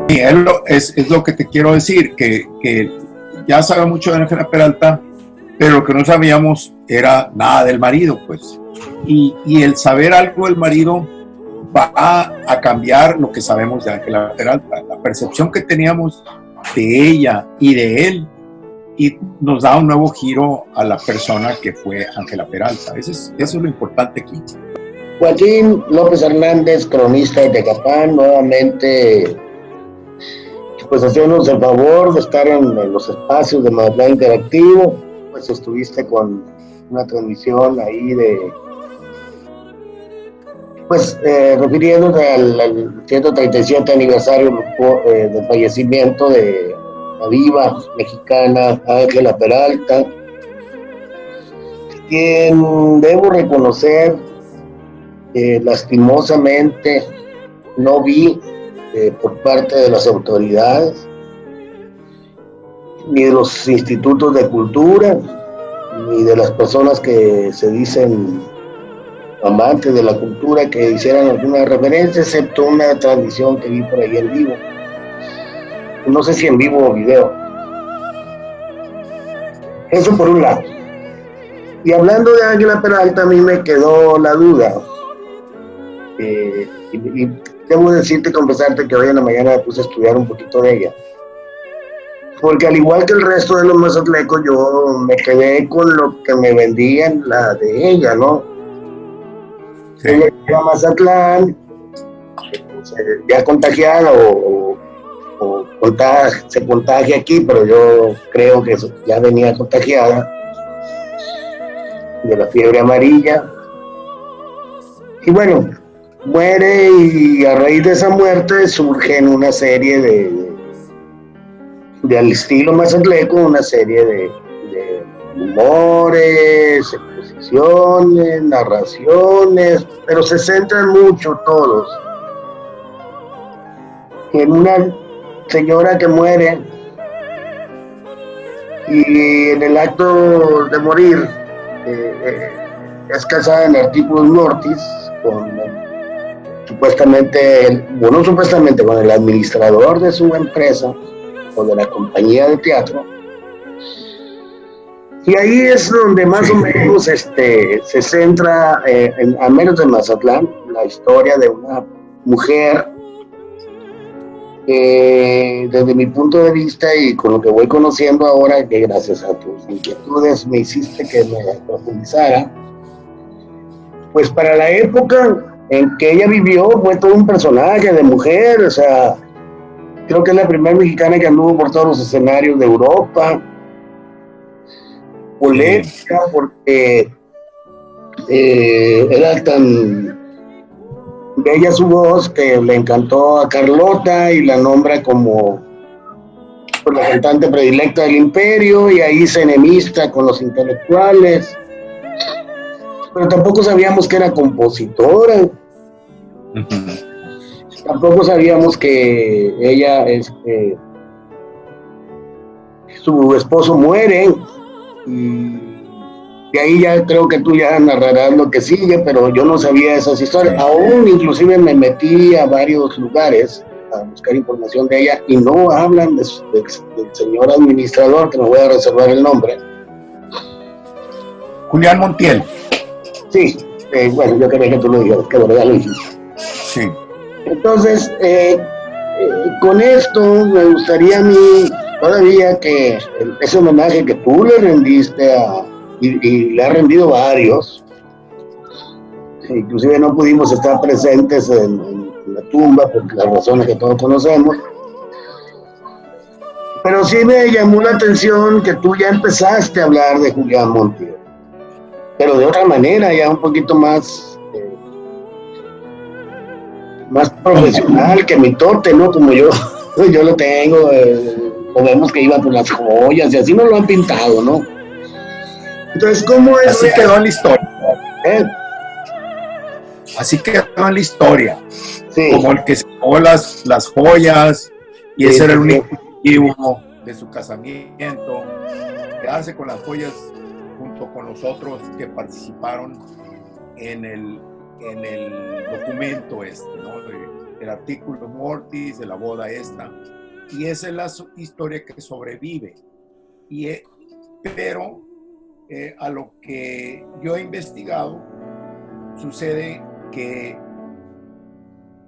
Y es lo que te quiero decir, que ya sabe mucho de Ángela Peralta, pero lo que no sabíamos era nada del marido, pues. Y el saber algo del marido va a cambiar lo que sabemos de Ángela Peralta, la percepción que teníamos de ella y de él, y nos da un nuevo giro a la persona que fue Ángela Peralta. Eso es lo importante aquí. Joaquín López Hernández, cronista de Tecapán, nuevamente pues haciéndonos el favor de estar en los espacios de Mazatlán Interactivo. Pues estuviste con una transmisión ahí de refiriéndose al 137 aniversario del fallecimiento de la diva mexicana Ángela Peralta, quien debo reconocer lastimosamente no vi por parte de las autoridades ni de los institutos de cultura ni de las personas que se dicen amantes de la cultura que hicieran alguna referencia, excepto una transmisión que vi por ahí en vivo, no sé si en vivo o video. Eso por un lado. Y hablando de Ángela Peralta, a mí me quedó la duda, y debo decirte y confesarte que hoy en la mañana me puse a estudiar un poquito de ella, porque al igual que el resto de los mazatlecos, yo me quedé con lo que me vendían la de ella, ¿no? Sí. Ella llega a Mazatlán, ya contagiada se contagia aquí, pero yo creo que ya venía contagiada de la fiebre amarilla, y bueno, muere, y a raíz de esa muerte surgen una serie de al estilo mazatleco, una serie de humores, exposiciones, narraciones, pero se centran mucho todos en una señora que muere y en el acto de morir es casada en artículos mortis con con el administrador de su empresa o de la compañía de teatro. Y ahí es donde más o menos se centra, a menos de Mazatlán, la historia de una mujer, desde mi punto de vista y con lo que voy conociendo ahora, que gracias a tus inquietudes me hiciste que me profundizara, pues para la época en que ella vivió fue todo un personaje de mujer. O sea, creo que es la primera mexicana que anduvo por todos los escenarios de Europa. Polémica porque era tan bella su voz que le encantó a Carlota y la nombra como la cantante predilecta del imperio, y ahí se enemista con los intelectuales. Pero tampoco sabíamos que era compositora. Tampoco sabíamos que ella, su esposo muere, y ahí ya creo que tú ya narrarás lo que sigue, pero yo no sabía esas historias. Aún inclusive me metí a varios lugares a buscar información de ella y no hablan del señor administrador, que me voy a reservar el nombre. Julián Montiel. Sí, bueno, yo quería que tú lo dijeras, que bueno, ya lo dijiste. Sí. Entonces, con esto me gustaría a mí todavía que ese homenaje que tú le rendiste y le ha rendido varios, inclusive no pudimos estar presentes en la tumba por las razones que todos conocemos, pero sí me llamó la atención que tú ya empezaste a hablar de Julián Montiel, pero de otra manera, ya un poquito más profesional que mi torte, ¿no? Como yo lo tengo, lo vemos que iba por las joyas y así nos lo han pintado, ¿no? Entonces, ¿cómo es? Así quedó en la historia. Así quedó en la historia. Sí. Como el que sacó las joyas, y ese era el único motivo de su casamiento, quedarse con las joyas junto con los otros que participaron en el documento ¿no? El artículo mortis, de la boda esta. Y esa es la historia que sobrevive. Pero a lo que yo he investigado, sucede que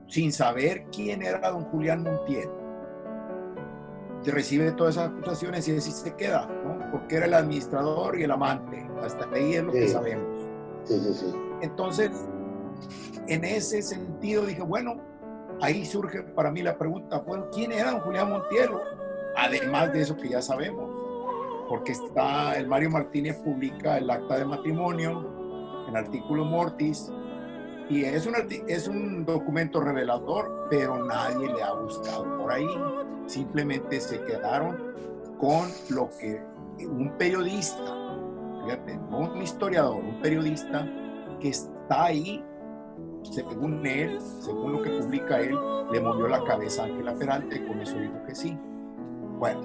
sin saber quién era don Julián Montiel, se recibe todas esas acusaciones y así se queda, ¿no? Porque era el administrador y el amante. Hasta ahí es lo que sabemos. Sí. Entonces, en ese sentido dije, bueno, ahí surge para mí la pregunta, bueno, ¿quién era don Julián Montiel? Además de eso que ya sabemos, porque el Mario Martínez publica el acta de matrimonio, el artículo mortis, y es un documento revelador, pero nadie le ha buscado por ahí. Simplemente se quedaron con lo que un periodista, fíjate, no un historiador, un periodista que está ahí, según él, según lo que publica él, le movió la cabeza a Ángela Peralta y con eso dijo que sí. Bueno,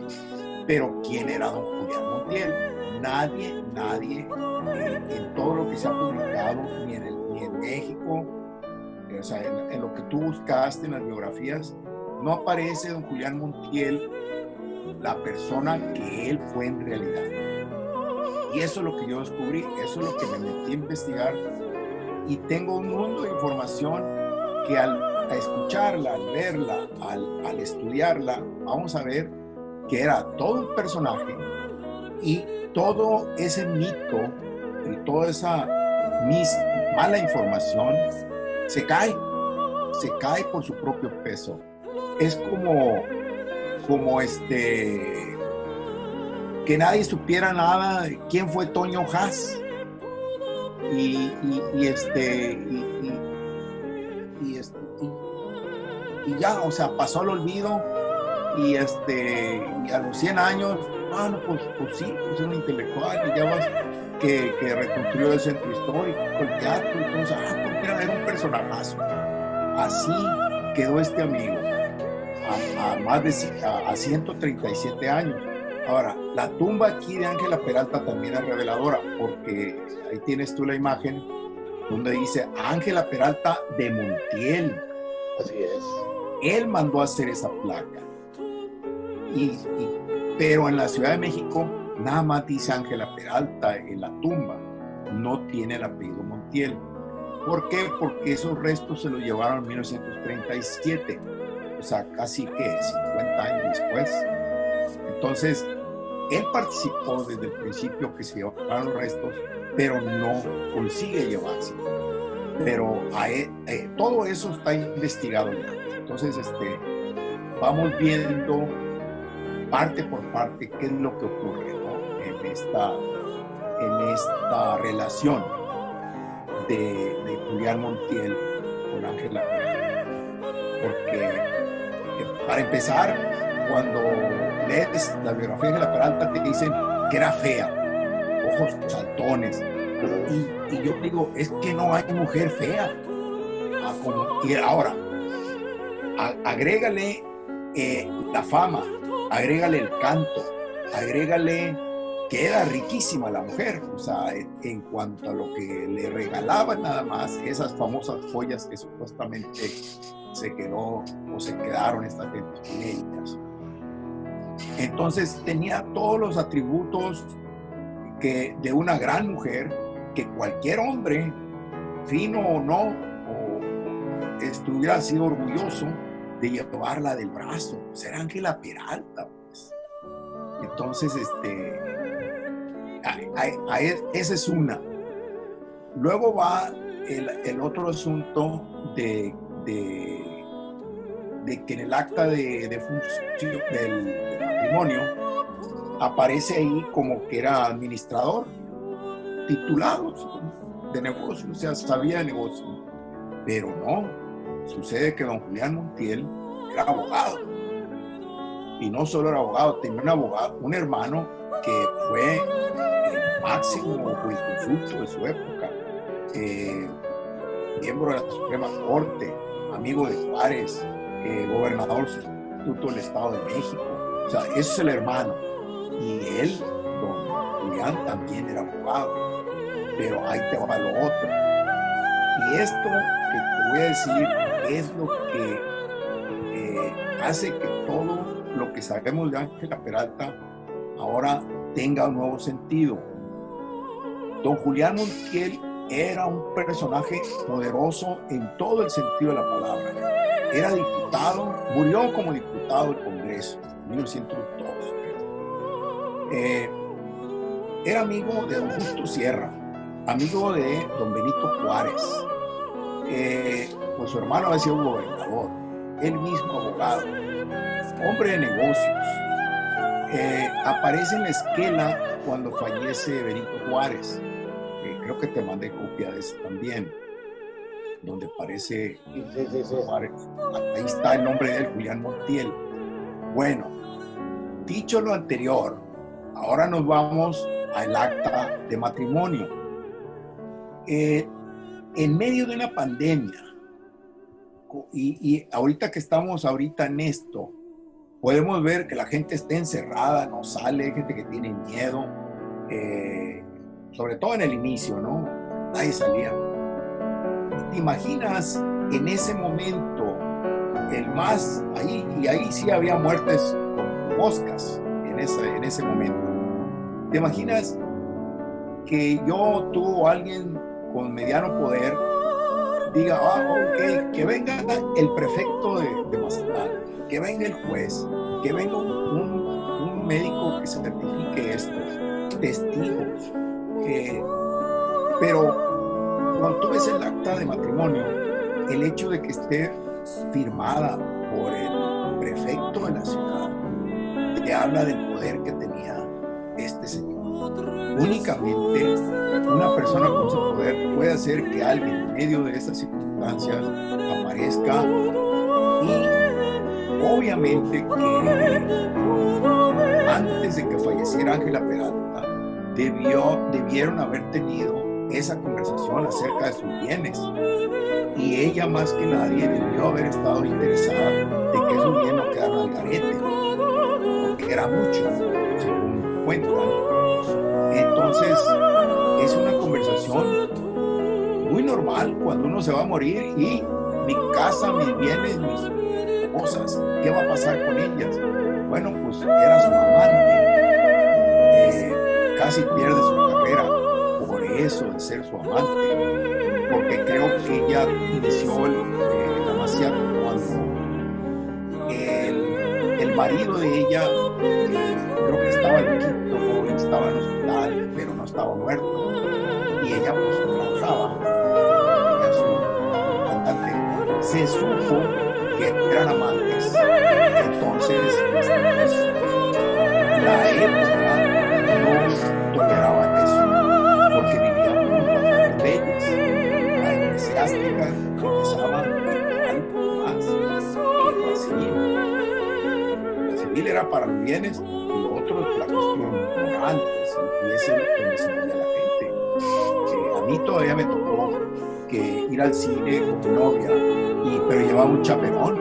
pero ¿quién era don Julián Montiel? Nadie, en todo lo que se ha publicado, ni en México, o sea, en lo que tú buscaste en las biografías, no aparece don Julián Montiel, la persona que él fue en realidad. Y eso es lo que yo descubrí, eso es lo que me metí a investigar, y tengo un mundo de información que al escucharla, al verla, al estudiarla, vamos a ver que era todo un personaje, y todo ese mito y toda esa mala información se cae por su propio peso. Es como que nadie supiera nada de quién fue Toño Haas y ya, o sea, pasó al olvido, y a los 100 años, pues sí, pues es un intelectual, y ya vas que reconstruyó el centro histórico, el teatro, y todo, porque era un personajazo. Así quedó este amigo a 137 años. Ahora, la tumba aquí de Ángela Peralta también es reveladora, porque ahí tienes tú la imagen donde dice Ángela Peralta de Montiel. Así es. Él mandó a hacer esa placa. Pero en la Ciudad de México nada más dice Ángela Peralta en la tumba, no tiene el apellido Montiel. ¿Por qué? Porque esos restos se los llevaron en 1937, o sea, casi que 50 años después. Entonces, él participó desde el principio que se llevaron los restos, pero no consigue llevarse. Pero todo eso está investigado ya. Entonces, vamos viendo parte por parte qué es lo que ocurre, ¿no? en esta relación de Julián Montiel con Ángela Peralta. Porque para empezar, cuando lees la biografía de Ángela Peralta te dicen que era fea, ojos saltones, y yo digo, es que no hay mujer fea. Y ahora agrégale la fama, agrégale el canto, agrégale que era riquísima la mujer, o sea, en cuanto a lo que le regalaban nada más, esas famosas joyas que supuestamente se quedaron estas gentes con ellas. Entonces tenía todos los atributos de una gran mujer, que cualquier hombre, fino o no, hubiera sido orgulloso de llevarla del brazo. Pues era Ángela Peralta, pues. Entonces, esa es una. Luego va el otro asunto de que en el acta de función del matrimonio aparece ahí como que era administrador, titulado de negocio, o sea, sabía de negocio. Pero no, sucede que don Julián Montiel era abogado. Y no solo era abogado, tenía un hermano que fue el máximo jurisconsulto de su época, miembro de la Suprema Corte, amigo de Juárez, gobernador sustituto del Estado de México. O sea, ese es el hermano. Y él, don Julián, también era abogado. Pero ahí te va lo otro. Y esto que te voy a decir es lo que hace que todo lo que sabemos de Ángela Peralta ahora tenga un nuevo sentido. Don Julián Montiel era un personaje poderoso en todo el sentido de la palabra. Era diputado, murió como diputado del Congreso en 1902. Era amigo de don Justo Sierra, amigo de don Benito Juárez. Pues su hermano había sido un gobernador, él mismo abogado, hombre de negocios. Aparece en la esquela cuando fallece Benito Juárez. Creo que te mandé copia de ese también, donde aparece Juárez. Ahí está el nombre de él, Julián Montiel. Bueno, dicho lo anterior, ahora nos vamos al acta de matrimonio. En medio de una pandemia, y ahorita que estamos en esto, podemos ver que la gente está encerrada, no sale, hay gente que tiene miedo, sobre todo en el inicio, ¿no? Nadie salía. ¿Te imaginas en ese momento, ahí sí había muertes con moscas en ese momento? ¿Te imaginas que tú o alguien con mediano poder diga, ok, que venga el prefecto de Mazatlán, que venga el juez, que venga un médico que certifique estos testigos? Pero cuando tú ves el acta de matrimonio, el hecho de que esté firmada por el prefecto de la ciudad, te habla del poder que tenía este señor. Únicamente una persona con ese poder puede hacer que alguien en medio de estas circunstancias aparezca, y obviamente que antes de que falleciera Ángela Peralta debieron haber tenido esa conversación acerca de sus bienes, y ella más que nadie debió haber estado interesada de que esos bienes no quedaran al garete, porque era mucho, según cuentan. Entonces es una conversación muy normal cuando uno se va a morir, y mi casa, mis bienes, mis cosas, ¿qué va a pasar con ellas? Bueno, pues era su amante, casi pierde su carrera por eso, de ser su amante, porque creo que ella inició la maciata cuando el marido de ella, creo que estaba loquito, ¿no? Estaba en el hospital, pero no estaba muerto, y ella pues trabajaba, ella su cantante, se supo que eran amantes. Entonces pues, la época no toleraba eso, porque vivían con leyes. La eclesiástica empezaba algo más que la civil. La civil era para los bienes, y lo otro es la cuestión moral, pues, y ese es donde se movía la gente. A mí todavía me tocó ir al cine con mi novia, pero llevaba un chaperón,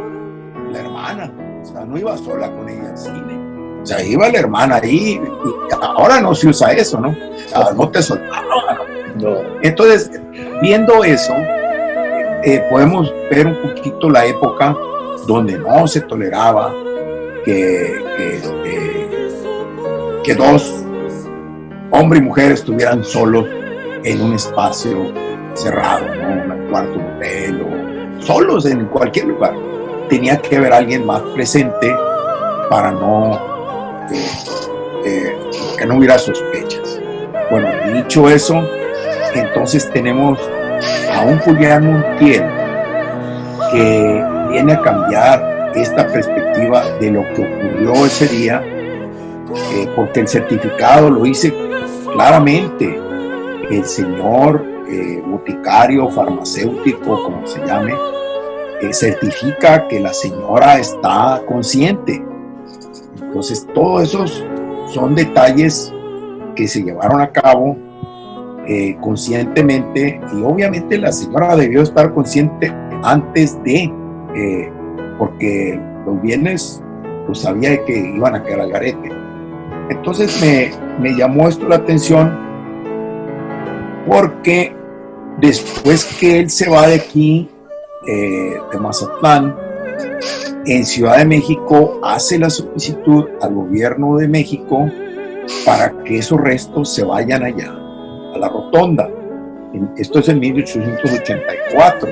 la hermana. O sea, no iba sola con ella al cine. O sea, iba la hermana ahí, y ahora no se usa eso, ¿no? O sea, no te soltaban, ¿no? Entonces, viendo eso, podemos ver un poquito la época donde no se toleraba que dos, hombre y mujer, estuvieran solos en un espacio cerrado, ¿no? Un cuarto de hotel, o solos en cualquier lugar. Tenía que haber alguien más presente para que no hubiera sospechas. Bueno, dicho eso, entonces tenemos a un Julián Montiel que viene a cambiar esta perspectiva de lo que ocurrió ese día, porque el certificado lo dice claramente. El señor boticario, farmacéutico, como se llame, certifica que la señora está consciente. Entonces, todos esos son detalles que se llevaron a cabo conscientemente, y obviamente la señora debió estar consciente antes de, porque los bienes pues sabía que iban a quedar al garete. Entonces me llamó esto la atención, porque después que él se va de aquí, de Mazatlán, en Ciudad de México hace la solicitud al gobierno de México para que esos restos se vayan allá, a la Rotonda. Esto es en 1884.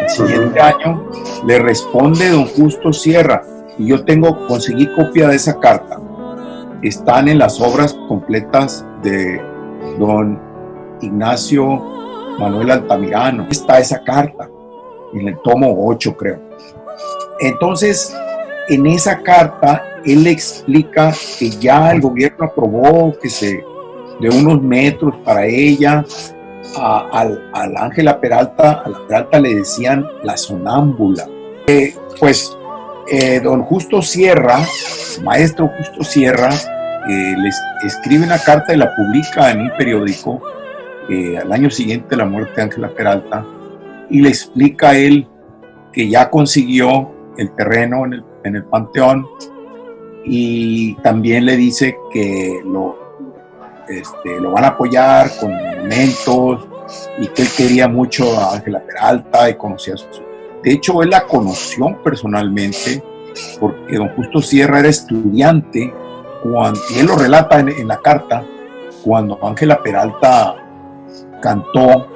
El siguiente año le responde don Justo Sierra, y yo conseguí copia de esa carta. Están en las obras completas de don Ignacio Manuel Altamirano. Está esa carta, en el tomo 8, creo. Entonces, en esa carta, él explica que ya el gobierno aprobó de unos metros para ella. Al Ángela Peralta, a la Peralta le decían la sonámbula. Don Justo Sierra, maestro Justo Sierra, les escribe una carta y la publica en un periódico al año siguiente de la muerte de Ángela Peralta, y le explica a él que ya consiguió el terreno en el Panteón, y también le dice que lo van a apoyar con monumentos, y que él quería mucho a Ángela Peralta y conocía de hecho, él la conoció personalmente, porque don Justo Sierra era estudiante, y él lo relata en la carta, cuando Ángela Peralta cantó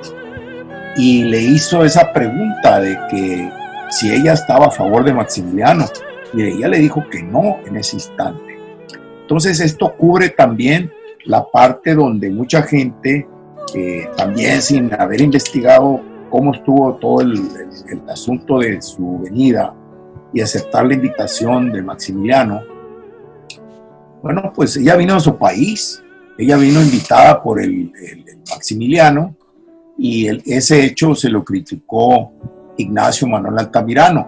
y le hizo esa pregunta de que si ella estaba a favor de Maximiliano, y ella le dijo que no en ese instante. Entonces esto cubre también la parte donde mucha gente, también sin haber investigado cómo estuvo todo el asunto de su venida y aceptar la invitación de Maximiliano, bueno, pues ella vino a su país, ella vino invitada por el Maximiliano, y ese hecho se lo criticó Ignacio Manuel Altamirano,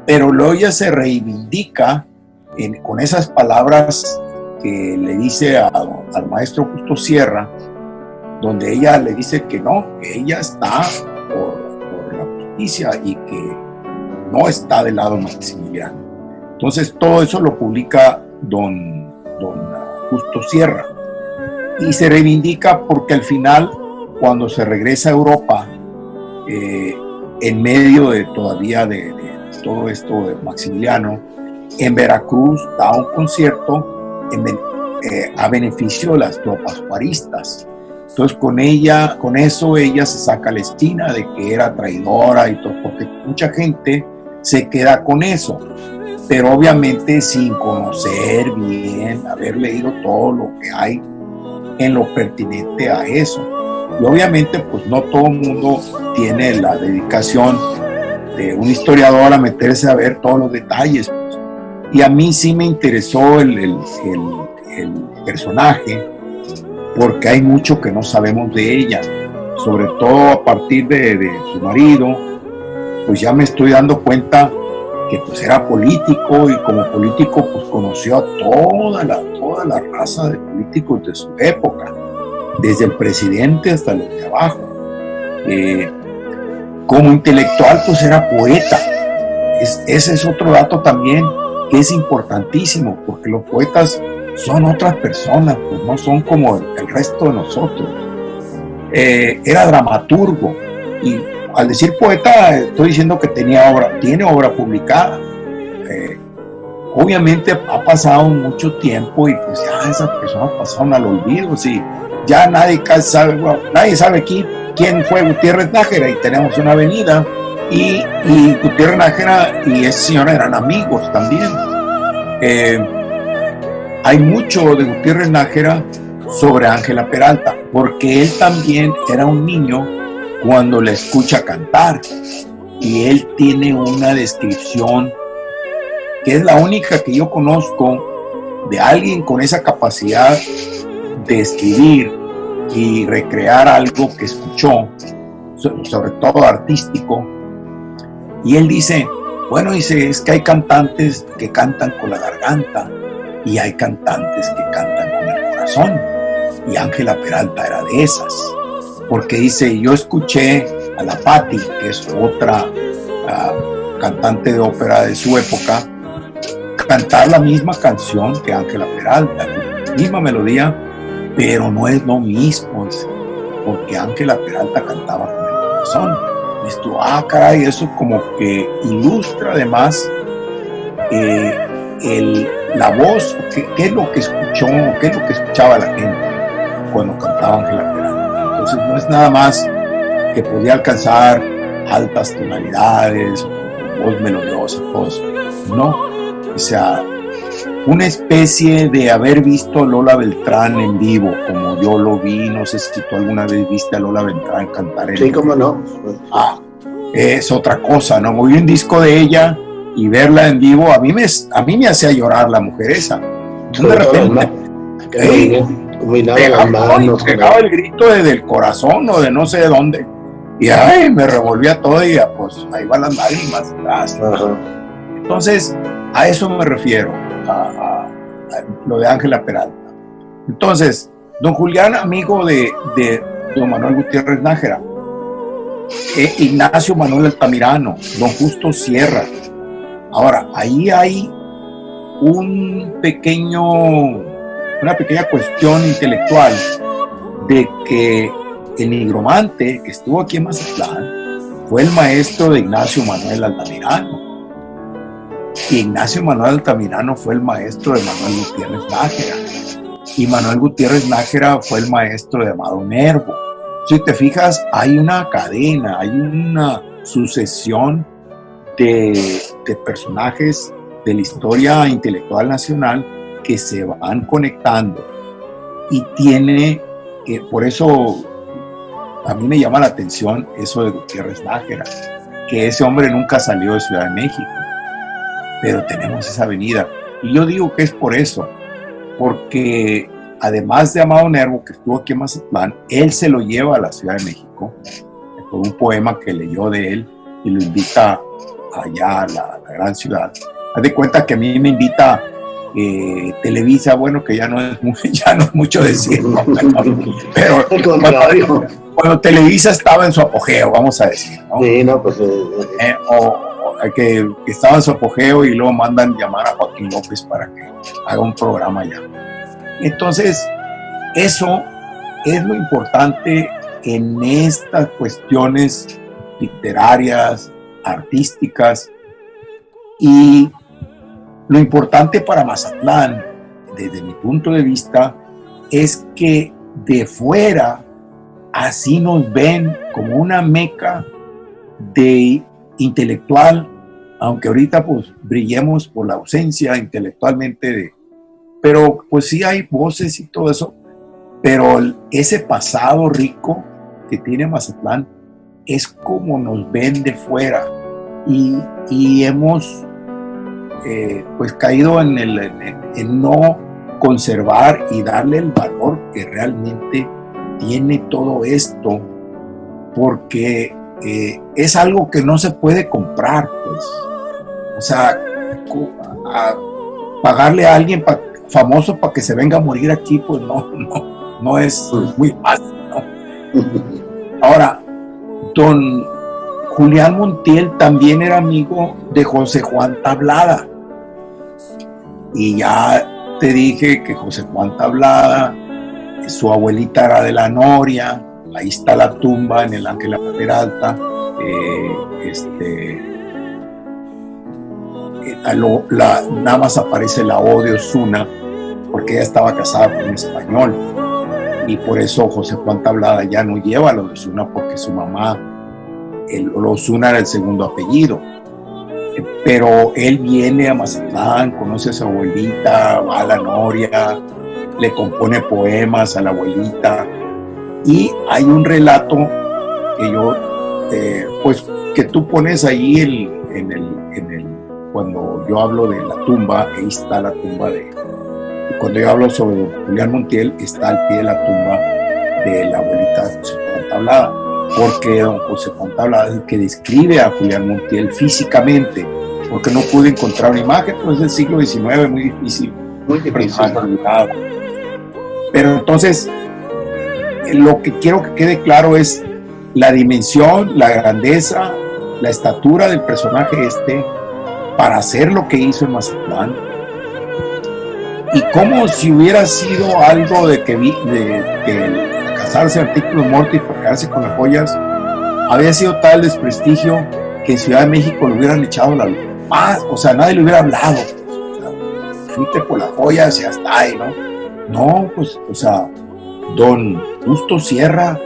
pero luego ella se reivindica con esas palabras que le dice al maestro Justo Sierra, donde ella le dice que no, que ella está por la justicia y que no está del lado Maximiliano. Entonces todo eso lo publica don Justo Sierra, y se reivindica porque al final, cuando se regresa a Europa, en medio de todo esto de Maximiliano, en Veracruz da un concierto a beneficio de las tropas juaristas. Entonces con eso ella se saca la espina de que era traidora y todo, porque mucha gente se queda con eso, pero obviamente sin conocer bien, haber leído todo lo que hay en lo pertinente a eso. Y obviamente pues no todo el mundo tiene la dedicación de un historiador a meterse a ver todos los detalles. Y a mí sí me interesó el personaje, porque hay mucho que no sabemos de ella, sobre todo a partir de su marido. Pues ya me estoy dando cuenta que pues era político, y como político pues conoció a toda la raza de políticos de su época, desde el presidente hasta los de abajo. Como intelectual pues era poeta. Ese es otro dato también que es importantísimo, porque los poetas son otras personas, pues no son como el resto de nosotros. Era dramaturgo, y al decir poeta estoy diciendo que tiene obra publicada. Obviamente ha pasado mucho tiempo, y pues ya esas personas pasaron al olvido. Sí, ya nadie sabe quién fue Gutiérrez Nájera, y tenemos una avenida, y Gutiérrez Nájera y ese señor eran amigos también. Hay mucho de Gutiérrez Nájera sobre Ángela Peralta, porque él también era un niño cuando la escucha cantar, y él tiene una descripción que es la única que yo conozco de alguien con esa capacidad de escribir y recrear algo que escuchó, sobre todo artístico. Y él dice, es que hay cantantes que cantan con la garganta y hay cantantes que cantan con el corazón, y Ángela Peralta era de esas, porque dice, yo escuché a la Patti, que es otra cantante de ópera de su época, cantar la misma canción que Ángela Peralta, la misma melodía, pero no es lo mismo, porque Ángela Peralta cantaba con el corazón. Esto, caray, eso como que ilustra además la voz, qué es lo que escuchó, qué es lo que escuchaba la gente cuando cantaba Ángela Peralta. Entonces no es nada más que podía alcanzar altas tonalidades, voz melodiosa, todo eso. No, o sea, una especie de haber visto a Lola Beltrán en vivo, como yo lo vi. No sé si tú alguna vez viste a Lola Beltrán cantar en sí, cómo no. Es otra cosa, ¿no? Oí un disco de ella y verla en vivo, a mí me hacía llorar la mujer esa. De repente, pegaba el grito desde el corazón o de no sé de dónde. Y me revolvía todo y pues ahí van las lágrimas atrás. Entonces, a eso me refiero, a lo de Ángela Peralta. Entonces, don Julián, amigo de don Manuel Gutiérrez Nájera, Ignacio Manuel Altamirano, don Justo Sierra. Ahora, ahí hay una pequeña cuestión intelectual de que el nigromante que estuvo aquí en Mazatlán fue el maestro de Ignacio Manuel Altamirano. Y Ignacio Manuel Altamirano fue el maestro de Manuel Gutiérrez Nájera. Y Manuel Gutiérrez Nájera fue el maestro de Amado Nervo. Si te fijas, hay una cadena, hay una sucesión de personajes de la historia intelectual nacional que se van conectando. Y por eso a mí me llama la atención eso de Gutiérrez Nájera, que ese hombre nunca salió de Ciudad de México, pero tenemos esa avenida. Y yo digo que es por eso, porque además de Amado Nervo, que estuvo aquí en Mazatlán, él se lo lleva a la Ciudad de México por un poema que leyó de él y lo invita allá a la gran ciudad. Haz de cuenta que a mí me invita Televisa, bueno, que ya no es mucho decir, ¿no? Pero cuando Televisa estaba en su apogeo, vamos a decir, ¿no? Sí, no, pues... que estaba en su apogeo y luego mandan llamar a Joaquín López para que haga un programa allá. Entonces, eso es lo importante en estas cuestiones literarias, artísticas, y lo importante para Mazatlán, desde mi punto de vista, es que de fuera así nos ven como una meca de intelectual, aunque ahorita pues brillemos por la ausencia intelectualmente pero pues sí hay voces y todo eso, pero ese pasado rico que tiene Mazatlán es como nos ven de fuera, y hemos pues caído en no conservar y darle el valor que realmente tiene todo esto, porque es algo que no se puede comprar, pues. O sea, pagarle a alguien famoso para que se venga a morir aquí, pues no es muy fácil, ¿no? Ahora, don Julián Montiel también era amigo de José Juan Tablada. Y ya te dije que José Juan Tablada, su abuelita era de la Noria, ahí está la tumba en el Ángela Peralta. Nada más aparece la O de Osuna, porque ella estaba casada con un español, y por eso José Juan Tablada ya no lleva lo de Osuna, porque su mamá, Osuna era el segundo apellido. Pero él viene a Mazatlán, conoce a su abuelita, va a la Noria, le compone poemas a la abuelita, y hay un relato que yo, pues que tú pones ahí cuando yo hablo de la tumba, ahí está la tumba cuando yo hablo sobre don Julián Montiel, está al pie de la tumba de la abuelita de José Juan Tablada, porque don José Juan Tablada es el que describe a Julián Montiel físicamente, porque no pude encontrar una imagen, pues del siglo XIX, muy difícil. Pero entonces, lo que quiero que quede claro es la dimensión, la grandeza, la estatura del personaje para hacer lo que hizo en Mazatlán, y como si hubiera sido algo de que casarse artículo mortis por quedarse con las joyas, había sido tal desprestigio que en Ciudad de México le hubieran echado la luz. O sea, nadie le hubiera hablado. Fuiste por las joyas y hasta ahí, ¿no? No, pues, o sea, don Justo Sierra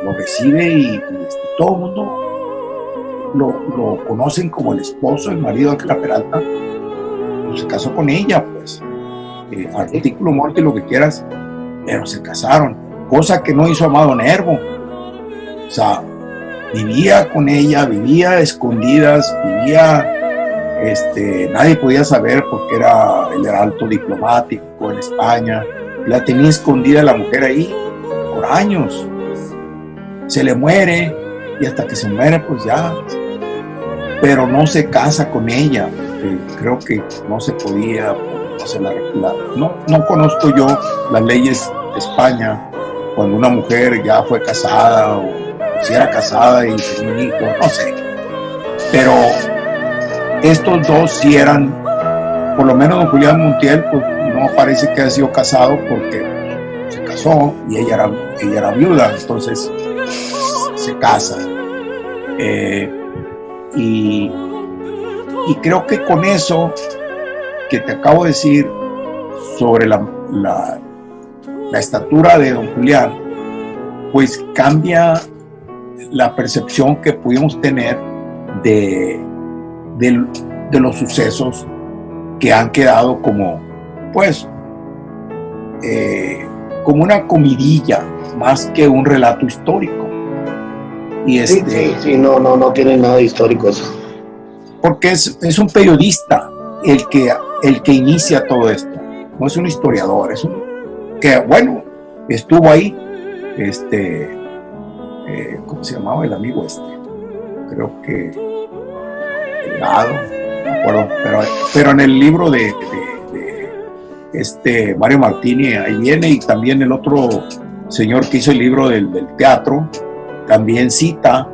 lo recibe y todo el mundo lo conocen como el esposo, el marido de Ángela Peralta. Pues se casó con ella, pues. Artículo mortis, lo que quieras, pero se casaron. Cosa que no hizo Amado Nervo. O sea, vivía con ella, vivía a escondidas, nadie podía saber porque él era alto diplomático en España, la tenía escondida la mujer ahí por años. Se le muere y hasta que se muere pues ya, pero no se casa con ella, creo que no se podía, no conozco yo las leyes de España cuando una mujer ya fue casada o si era casada y tenía un hijo, no sé, pero estos dos sí eran, por lo menos don Julián Montiel, pues no parece que haya sido casado porque se casó y ella era viuda, entonces se casa. Y creo que con eso que te acabo de decir sobre la estatura de don Julián, pues cambia la percepción que pudimos tener de los sucesos que han quedado como, pues, como una comidilla más que un relato histórico. Y sí, no tiene nada de histórico eso. Porque es un periodista el que inicia todo esto, no es un historiador, es un que, bueno, estuvo ahí, ¿cómo se llamaba el amigo Creo que Delgado, no me acuerdo, pero en el libro de Mario Martini ahí viene, y también el otro señor que hizo el libro del teatro también cita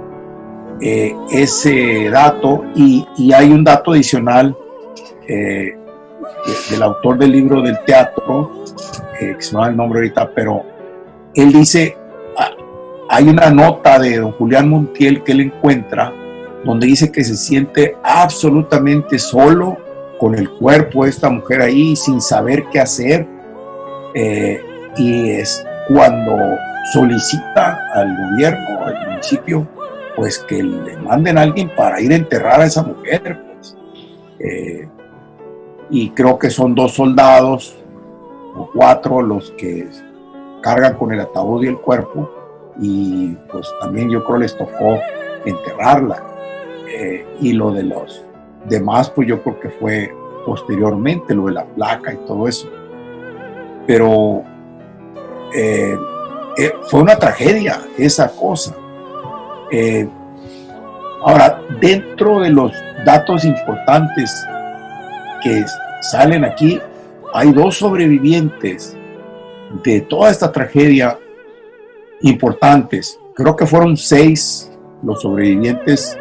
ese dato, y hay un dato adicional del autor del libro del teatro, que se me va el nombre ahorita, pero él dice, hay una nota de don Julián Montiel que él encuentra donde dice que se siente absolutamente solo con el cuerpo de esta mujer ahí, sin saber qué hacer, y es cuando solicita al gobierno, al municipio, pues que le manden a alguien para ir a enterrar a esa mujer, pues. Y creo que son 2 soldados o 4 los que cargan con el ataúd y el cuerpo, y pues también yo creo les tocó enterrarla, y lo de los demás pues yo creo que fue posteriormente, lo de la placa y todo eso, pero fue una tragedia esa cosa. Ahora, dentro de los datos importantes que salen aquí, hay 2 sobrevivientes de toda esta tragedia importantes. Creo que fueron 6 los sobrevivientes,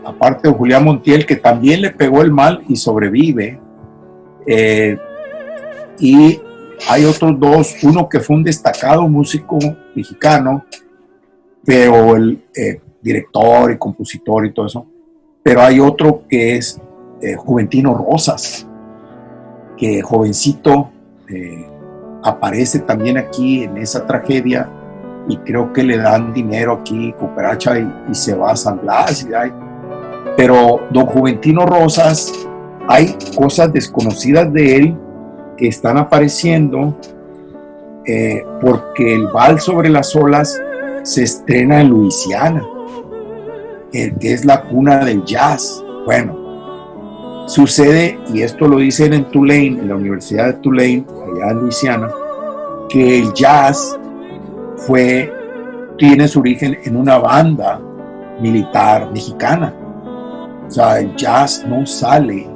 aparte de Julián Montiel, que también le pegó el mal y sobrevive, y hay otros 2, uno que fue un destacado músico mexicano, pero el director y compositor y todo eso, pero hay otro que es Juventino Rosas, que jovencito aparece también aquí en esa tragedia, y creo que le dan dinero aquí, cooperacha, y se va a San Blas. Pero don Juventino Rosas, hay cosas desconocidas de él que están apareciendo, porque el Vals sobre las olas se estrena en Luisiana, que es la cuna del jazz. Bueno, sucede, y esto lo dicen en Tulane, en la Universidad de Tulane, allá en Luisiana, que el jazz tiene su origen en una banda militar mexicana. O sea, el jazz no sale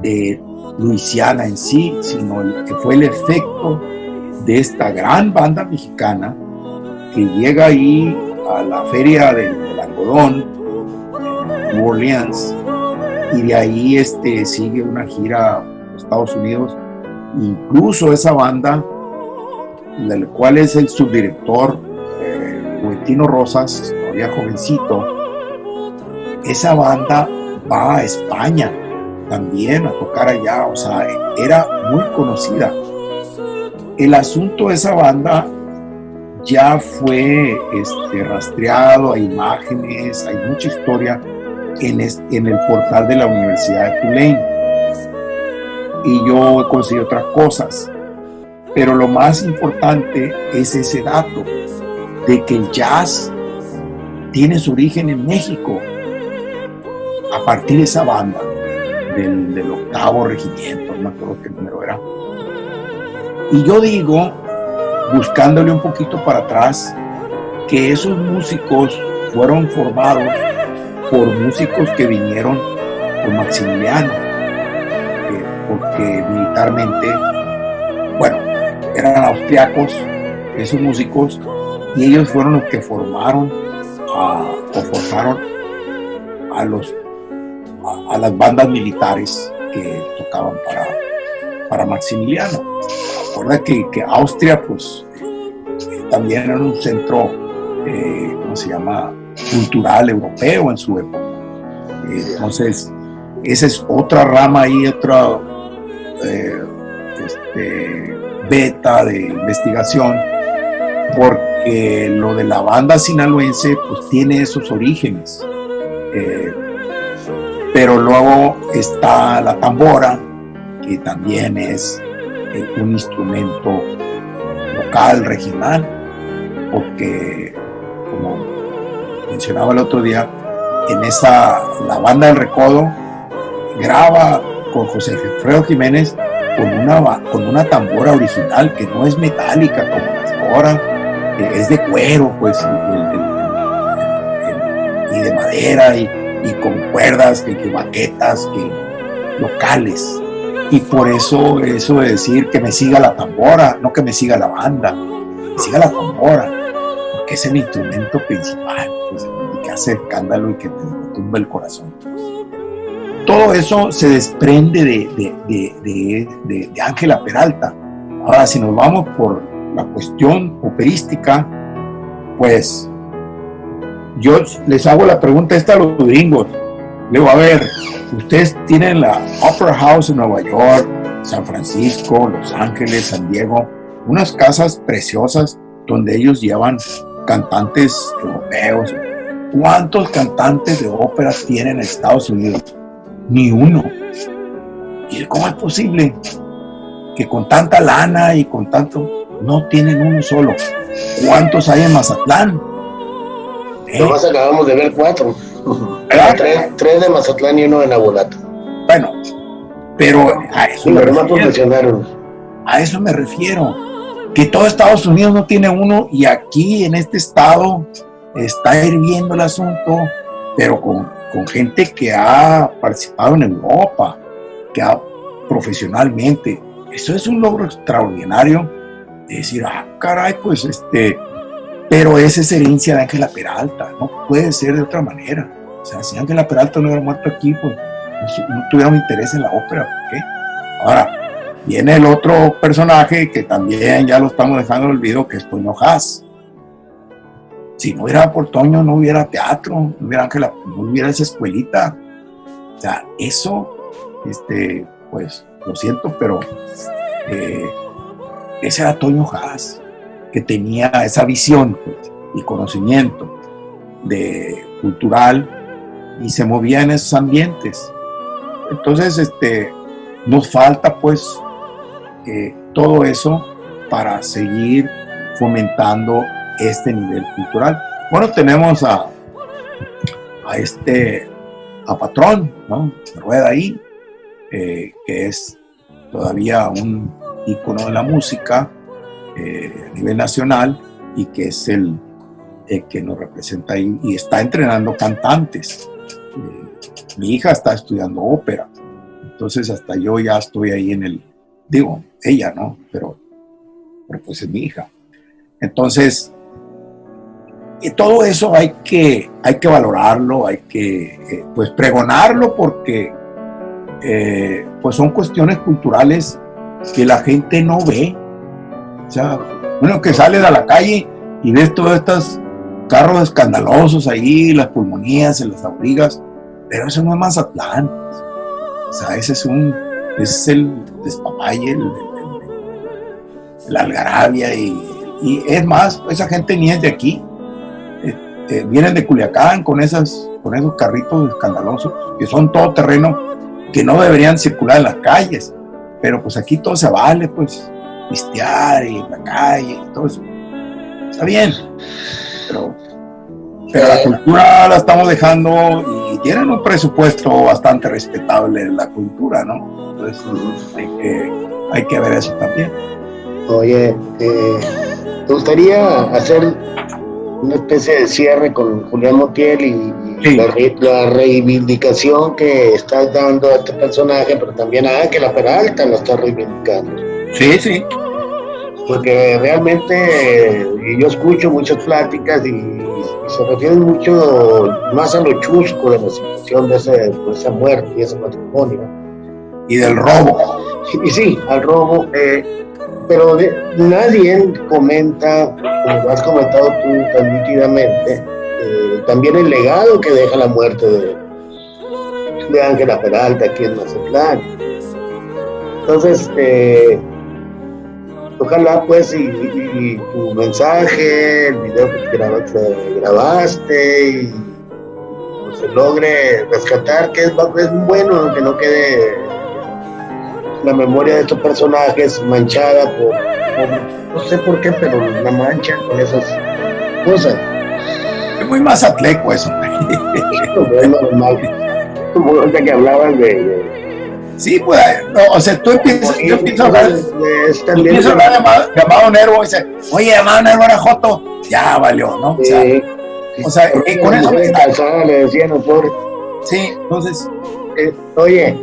de Luisiana en sí, sino que fue el efecto de esta gran banda mexicana que llega ahí a la feria del algodón en New Orleans, y de ahí sigue una gira pues, Estados Unidos. Incluso esa banda, del cual es el subdirector Juventino Rosas, todavía jovencito, esa banda va a España también a tocar allá, o sea, era muy conocida. El asunto de esa banda ya fue rastreado, hay imágenes, hay mucha historia en el portal de la Universidad de Tulane. Y yo he conseguido otras cosas, pero lo más importante es ese dato de que el jazz tiene su origen en México a partir de esa banda del 8º regimiento, no me acuerdo qué número era. Y yo digo, buscándole un poquito para atrás, que esos músicos fueron formados por músicos que vinieron con Maximiliano, porque militarmente, bueno, eran austriacos esos músicos, y ellos fueron los que formaron o forjaron a las bandas militares que tocaban para Maximiliano. Recuerda que Austria, pues, también era un centro, ¿cómo se llama?, cultural europeo en su época. Entonces, esa es otra rama ahí, otra beta de investigación, porque lo de la banda sinaloense pues tiene esos orígenes, pero luego está la tambora, que también es un instrumento local, regional, porque como mencionaba el otro día, la banda del Recodo graba con José Alfredo Jiménez con una tambora original que no es metálica como las de ahora, es de cuero, pues, y de madera, y con cuerdas, que baquetas, que locales. Y por eso de decir que me siga la tambora, no que me siga la banda, que siga la tambora, porque es el instrumento principal, pues, y que hace escándalo y que te tumba el corazón. Todo eso se desprende de Ángela Peralta. Ahora, si nos vamos por la cuestión operística, pues yo les hago la pregunta esta a los gringos. Le digo, a ver, ustedes tienen la Opera House en Nueva York, San Francisco, Los Ángeles, San Diego, unas casas preciosas donde ellos llevan cantantes europeos. ¿Cuántos cantantes de ópera tienen en Estados Unidos? Ni uno. ¿Y cómo es posible que con tanta lana y con tanto no tienen uno solo? ¿Cuántos hay en Mazatlán? Nomás acabamos de ver 4. Tres de Mazatlán y uno de Nabolato. Bueno, pero a eso me refiero. A eso me refiero. Que todo Estados Unidos no tiene uno, y aquí en este estado está hirviendo el asunto, pero con gente que ha participado en Europa, que ha profesionalmente. Eso es un logro extraordinario de decir, caray, pues pero esa es herencia de Ángela Peralta, no puede ser de otra manera. O sea, si Ángela Peralta no hubiera muerto aquí, pues no tuviera un interés en la ópera. ¿Por qué? Ahora, viene el otro personaje que también ya lo estamos dejando en el olvido, que es Toño Haas. Si no hubiera por Toño, no hubiera teatro, no hubiera esa escuelita. O sea, eso, pues, lo siento, pero ese era Toño Haas, que tenía esa visión, pues, y conocimiento cultural, y se movía en esos ambientes. Entonces, nos falta, pues, todo eso para seguir fomentando este nivel cultural. Bueno, tenemos a Patrón, ¿no? Rueda ahí, que es todavía un ícono de la música a nivel nacional, y que es el que nos representa ahí y está entrenando cantantes. Mi hija está estudiando ópera, entonces hasta yo ya estoy ahí ella, ¿no? Pero pues es mi hija. Entonces, y todo eso hay que valorarlo, hay que pues pregonarlo, porque pues son cuestiones culturales que la gente no ve. O sea, uno que sale de la calle y ves todos estos carros escandalosos ahí, las pulmonías en las abrigas, pero eso no es Mazatlán. O sea, ese es el despapalle, la algarabia, y es más, esa gente ni es de aquí. Vienen de Culiacán con esos carritos escandalosos que son todo terreno, que no deberían circular en las calles, pero pues aquí todo se vale, pues pistear y en la calle y todo eso está bien, pero la cultura la estamos dejando, y tienen un presupuesto bastante respetable en la cultura, ¿no? Entonces hay que ver eso también. Oye, ¿te gustaría hacer una especie de cierre con Julián Montiel y Sí. la reivindicación que estás dando a este personaje, pero también a Ángela Peralta lo está reivindicando? Sí. Porque realmente yo escucho muchas pláticas y se refieren mucho más a lo chusco de la situación de esa muerte y ese matrimonio. Y del robo. Y sí, al robo, pero nadie comenta, como lo has comentado tú tan nítidamente, también el legado que deja la muerte de Ángela Peralta aquí en Mazatlán. Entonces, ojalá pues y tu mensaje, el video que grabaste, y pues, se logre rescatar, que es bueno que no quede la memoria de estos personajes manchada por no sé por qué, pero la manchan con esas cosas. Es muy mazatleco eso. Es normal. Como ahorita que hablabas de Sí, pues, no, o sea, yo empiezo a hablar también de Amado Nervo, y dice, oye, Amado Nervo era joto, ya valió, ¿no? O sea, con eso me está. Le decían al pobre. Sí, entonces. Oye,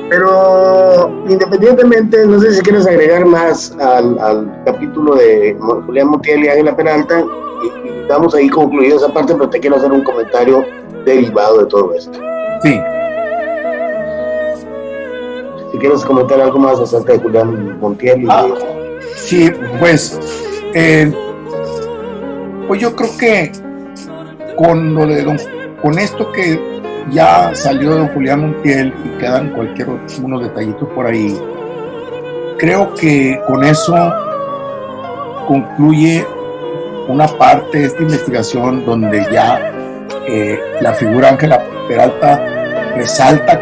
pero independientemente, no sé si quieres agregar más al capítulo de Julián Montiel y Ángela Peralta, y damos ahí concluido esa parte, pero te quiero hacer un comentario derivado de todo esto. Sí. Si quieres comentar algo más acerca de Julián Montiel. Sí, pues yo creo que con esto que ya salió de don Julián Montiel y quedan unos detallitos por ahí, creo que con eso concluye una parte de esta investigación donde ya la figura Ángela Peralta resalta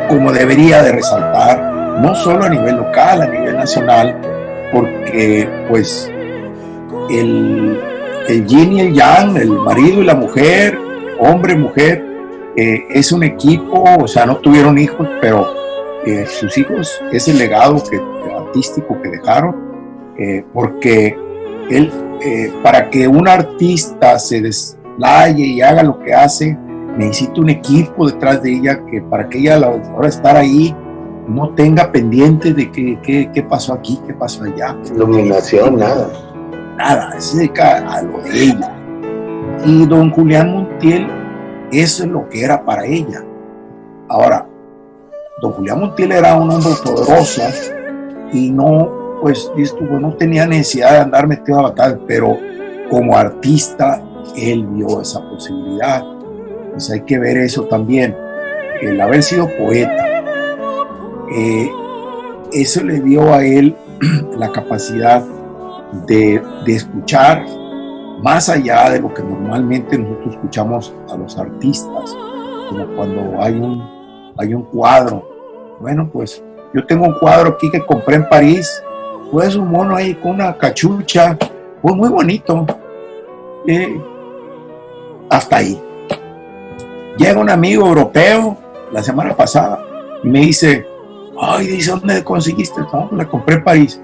como debería de resaltar, no solo a nivel local, a nivel nacional, porque pues el yin y el yang, el marido y la mujer, hombre y mujer, es un equipo, o sea, no tuvieron hijos, pero sus hijos es el legado artístico que dejaron, porque para que un artista se deslaye y haga lo que hace, necesita un equipo detrás de ella, que para que ella a la hora de estar ahí no tenga pendiente de qué pasó aquí, qué pasó allá. Iluminación, nada, se dedica a lo de ella. Y don Julián Montiel, eso es lo que era para ella. Ahora, don Julián Montiel era un hombre poderoso y no, pues, no tenía necesidad de andar metido a batalla, pero como artista él vio esa posibilidad. Pues hay que ver eso también, el haber sido poeta, eso le dio a él la capacidad de escuchar más allá de lo que normalmente nosotros escuchamos a los artistas, como cuando hay un cuadro. Bueno, pues yo tengo un cuadro aquí que compré en París, pues un mono ahí con una cachucha, pues muy bonito, hasta ahí. Llega un amigo europeo la semana pasada y me dice, ay, dice, ¿dónde conseguiste? No, la compré en París.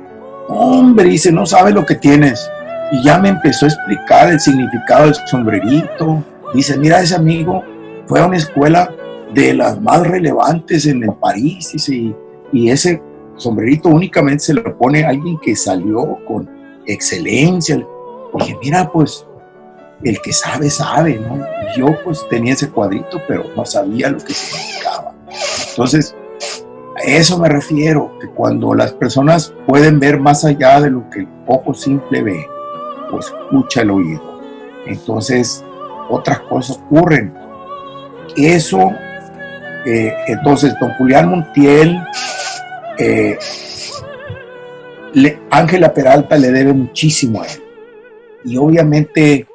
Hombre, dice, no sabes lo que tienes. Y ya me empezó a explicar el significado del sombrerito. Dice, mira, ese amigo fue a una escuela de las más relevantes en el París, dice, y ese sombrerito únicamente se lo pone a alguien que salió con excelencia. Dije, mira, pues el que sabe, sabe, ¿no? Yo pues tenía ese cuadrito, pero no sabía lo que significaba. Entonces, a eso me refiero, que cuando las personas pueden ver más allá de lo que el ojo simple ve o escucha el oído, entonces otras cosas ocurren. Eso, entonces, don Julián Montiel, Ángela Peralta le debe muchísimo a él. Y obviamente,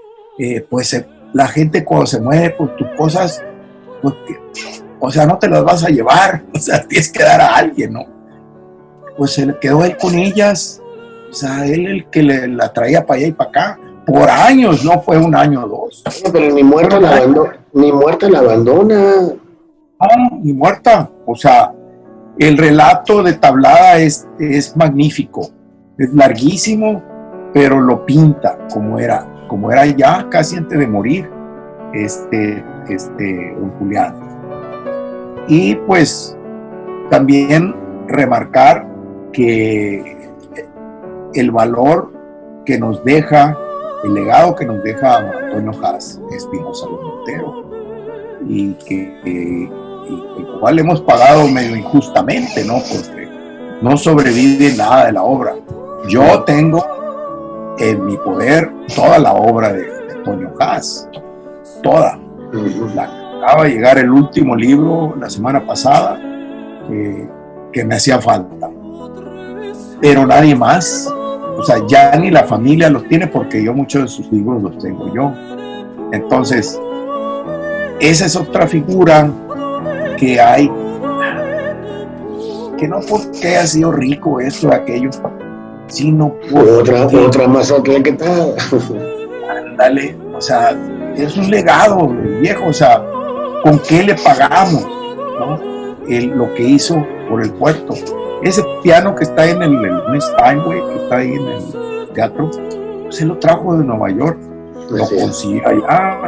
pues la gente cuando se muere, pues tus cosas, pues, o sea, no te las vas a llevar, o sea, tienes que dar a alguien, ¿no? Pues se le quedó él con ellas, o sea, él el que la traía para allá y para acá, por años, no fue un año o dos. Pero ni muerta la abandona, ni muerta la abandona. No, ni muerta, o sea, el relato de Tablada es magnífico, es larguísimo, pero lo pinta como era ya casi antes de morir, don Julián. Y pues también remarcar que el valor que nos deja, el legado que nos deja Antonio Haas Espinosa Montero, y que igual hemos pagado medio injustamente, ¿no? Porque no sobrevive nada de la obra. Yo tengo en mi poder toda la obra de Antonio Haas, toda. Acaba de llegar el último libro la semana pasada, que me hacía falta, pero nadie más, o sea, ya ni la familia los tiene, porque yo muchos de sus libros los tengo yo. Entonces, esa es otra figura que hay, que no porque haya sido rico esto o aquello, sino por otra más atlética. Ándale, o sea, es un legado viejo, o sea, ¿con qué le pagamos, no? Lo que hizo por el puerto. Ese piano que está en el Steinway, que está ahí en el teatro, se lo trajo de Nueva York, lo consiguió allá,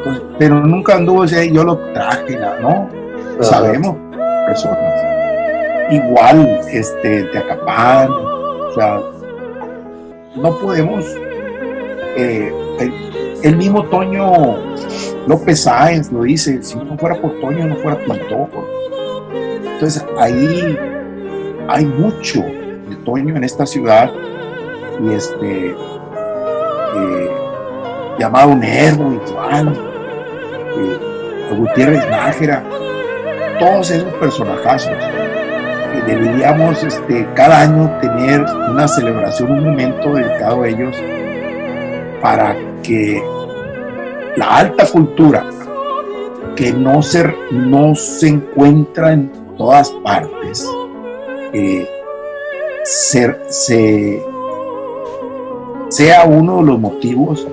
pues, pero nunca anduvo ese, yo lo traje, ¿no? Sabemos, personas. Igual, de Acapán, o sea, no podemos, el mismo Toño López Sáenz lo dice, si no fuera por Toño, no fuera pintor. Entonces ahí hay mucho de Toño en esta ciudad, y llamado Nervo, igual, Gutiérrez Nájera, todos esos personajazos. Deberíamos cada año tener una celebración, un momento dedicado a ellos, para que la alta cultura, que no se encuentra en todas partes, sea uno de los motivos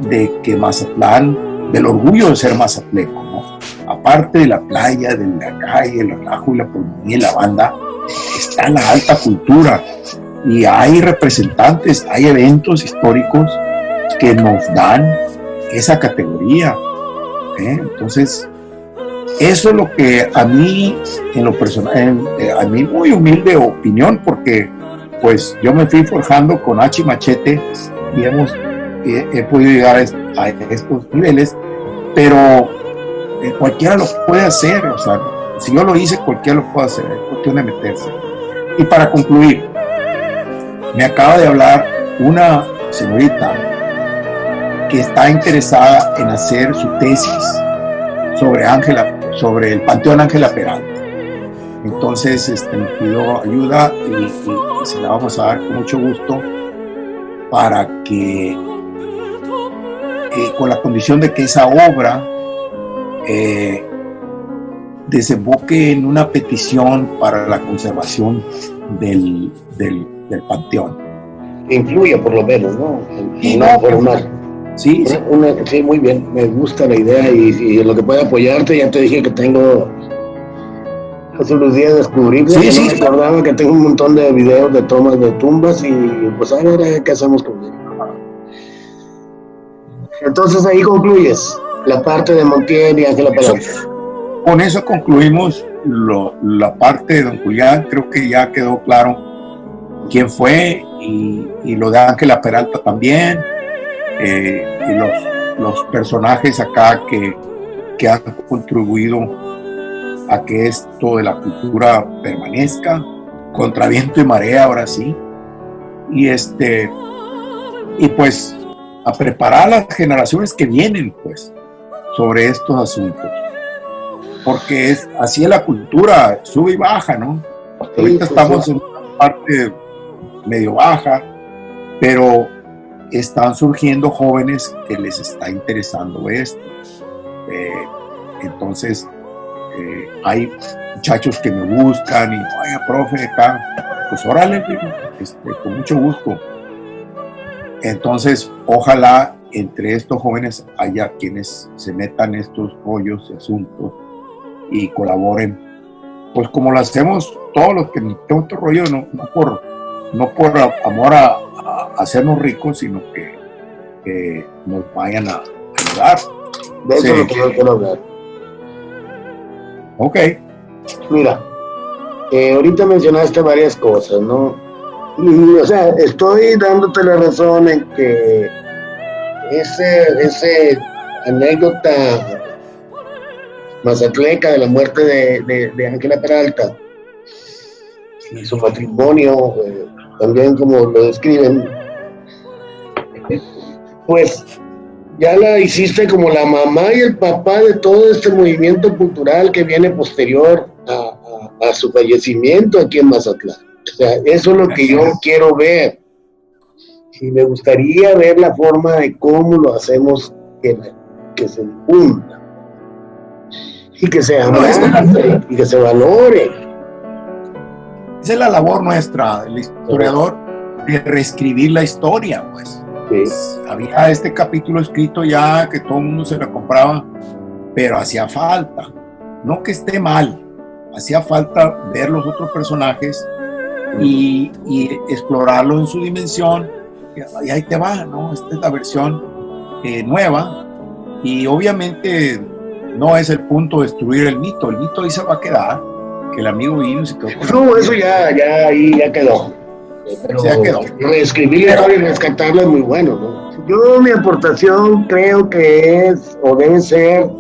de que Mazatlán, del orgullo de ser mazatleco, ¿no? Aparte de la playa, de la calle, el relajo y la pulmonía y la banda, está la alta cultura, y hay representantes, hay eventos históricos que nos dan esa categoría, entonces eso es lo que a mí, en lo personal, a mí muy humilde opinión, porque pues yo me fui forjando con H y Machete y he podido llegar a estos niveles, pero cualquiera lo puede hacer, o sea, si yo lo hice, cualquiera lo puede hacer, es cuestión de meterse. Y para concluir, me acaba de hablar una señorita que está interesada en hacer su tesis sobre el Panteón Ángela Peralta. Entonces me pidió ayuda y se la vamos a dar con mucho gusto, para que con la condición de que esa obra desemboque en una petición para la conservación del panteón. Influye por lo menos, ¿no? Y no formal. Sí, sí. Sí, muy bien, me gusta la idea, y en lo que pueda apoyarte, ya te dije que tengo, hace unos días descubrí que no recordaba que tengo un montón de videos de tomas de tumbas, y pues a ver qué hacemos con ello. Entonces ahí concluyes la parte de Montiel y Ángela Peralta. Con eso concluimos la parte de don Julián. Creo que ya quedó claro quién fue, y lo de Ángela Peralta también, y los personajes acá que han contribuido a que esto de la cultura permanezca, contra viento y marea, ahora sí, y y pues a preparar a las generaciones que vienen, pues, sobre estos asuntos, porque así es la cultura, sube y baja, ¿no? Ahorita estamos en una parte medio baja, pero están surgiendo jóvenes que les está interesando esto. Entonces, hay muchachos que me buscan y, oye, profe, acá, pues órale, con mucho gusto. Entonces, ojalá entre estos jóvenes haya quienes se metan en estos rollos y asuntos y colaboren, pues como lo hacemos todos los que metemos este rollo, no por amor a hacernos ricos, sino que nos vayan a ayudar. De eso es lo que yo quiero hablar. Ok. Mira, ahorita mencionaste varias cosas, ¿no? Y, o sea, estoy dándote la razón en que ese anécdota mazatleca de la muerte de Ángela Peralta y su matrimonio, también como lo describen, pues ya la hiciste como la mamá y el papá de todo este movimiento cultural que viene posterior a su fallecimiento aquí en Mazatlán. O sea, eso es lo que yo quiero ver. Y me gustaría ver la forma de cómo lo hacemos que se difunda y que se abrace y que se valore. Esa es la labor nuestra, el historiador, de reescribir la historia, pues. Sí. Había este capítulo escrito ya que todo el mundo se lo compraba, pero hacía falta, no que esté mal, hacía falta ver los otros personajes y explorarlo en su dimensión, y ahí te va, ¿no? Esta es la versión nueva, y obviamente no es el punto de destruir el mito ahí se va a quedar, que el amigo vino y se quedó con no, eso ya quedó. Pero ya quedó. Reescribir la historia y rescatarla es muy bueno, ¿no? Yo mi aportación creo que es o debe ser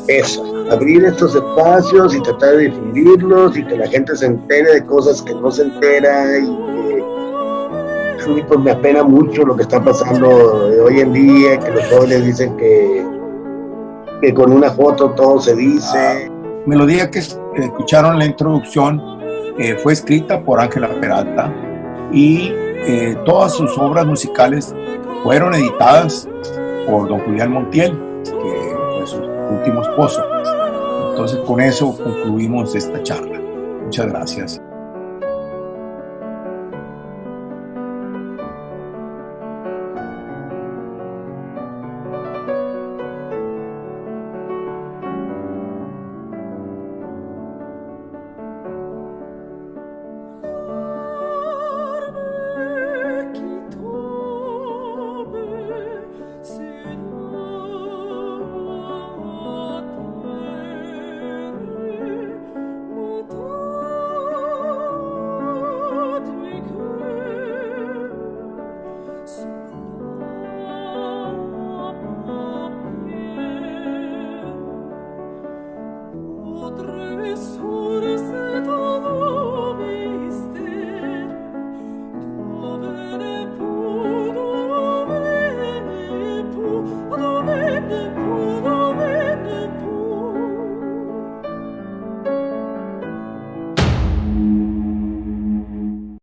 esa, abrir estos espacios y tratar de difundirlos y que la gente se entere de cosas que no se entera y que pues me apena mucho lo que está pasando hoy en día, que los jóvenes dicen que con una foto todo se dice. Melodía que escucharon la introducción fue escrita por Ángela Peralta y todas sus obras musicales fueron editadas por don Julián Montiel, que fue su último esposo. Entonces con eso concluimos esta charla. Muchas gracias. Potrei